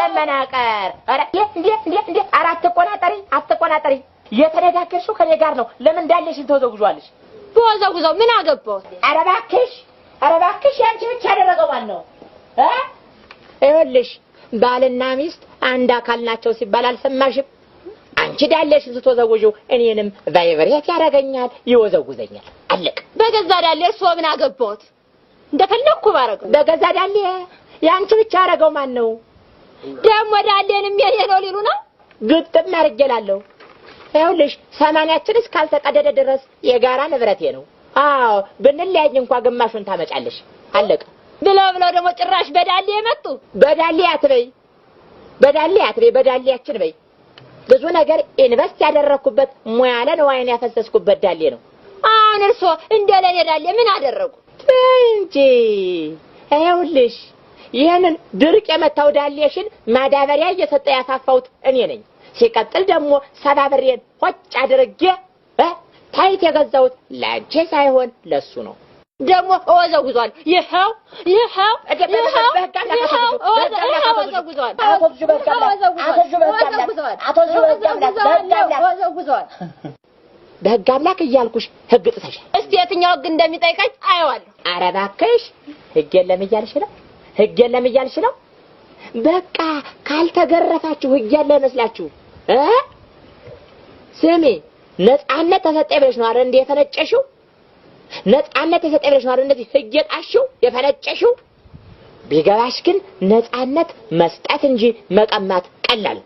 ለመናቀር አረ እንዴ አትቆናጠሪ የተነጋገርሽው ከኔ ጋር ነው ለምን እንዳለሽን ተወዘውዟልሽ ተወዘውዘው ምን አገባው አረ እባክሽ ያንቺ ብቻ ያደረገው ማን ነው ይኸውልሽ ባልና ሚስት አንድ አካል ናቸው ሲባል አልሰማሽም አንቺ ዳለሽን ስትወዘውጂው እኔንም ቫይብሬት ያደርገኛል ይወዘውዘኛል አለቅ በገዛ ዳለ እሱ ምን አገባውት እንደፈለኩ ባረገው በገዛ ዳለ ያንቺ ብቻ ያደረገው ማን ነው ደሞ ዳለንም የኔ ነው ሊሉ ነው ግጥም አርገላለሁ ይኸውልሽ ሰማንያችን እስካልተቀደደ ድረስ የጋራ ንብረቴ ነው አዎ ብንለያይ እንኳን ግማሹን ታመጫለሽ አለቀ ብለው ደግሞ ጭራሽ በዳሌ የመጡ በዳሌ አትበይ በዳሌያችን በይ ብዙ ነገር ኢንቨስት ያደረኩበት ሙያለ ነው አይን ያፈሰስኩበት ዳሌ ነው አሁን እርሶ እንደለኔ ዳሌ ምን አደረጉ እንጂ ይኸውልሽ ይሄንን ድርቅ የመታው ዳሌሽን ማዳበሪያ እየሰጠ ያፋፋውት እኔ ነኝ ሲቀጥል ደግሞ ሰባብሬን ሆጭ አድርጌ ታይት የገዛውት ላንቺ ሳይሆን ለሱ ነው ደግሞ ወዘውዟል ይሄው በህግ አምላክ እያልኩሽ ህግ ጥሰሻል እስቲ የትኛው ህግ እንደሚጠይቀኝ አየዋለሁ ኧረ እባክሽ ህግ የለም እያልሽ ነው በቃ ካልተገረፋችሁ ህግ ያለ መስላችሁ ስሚ ነፃነት ተሰጠኝ ብለሽ ነው አይደል እንዴ የተነጨሽው ነፃነት ተሰጠኝ ብለሽ ነው አይደል እንደዚህ ህግ የጣሽው የፈነጨሽው ቢገባሽ ግን ነፃነት መስጠት እንጂ መቀማት ቀላል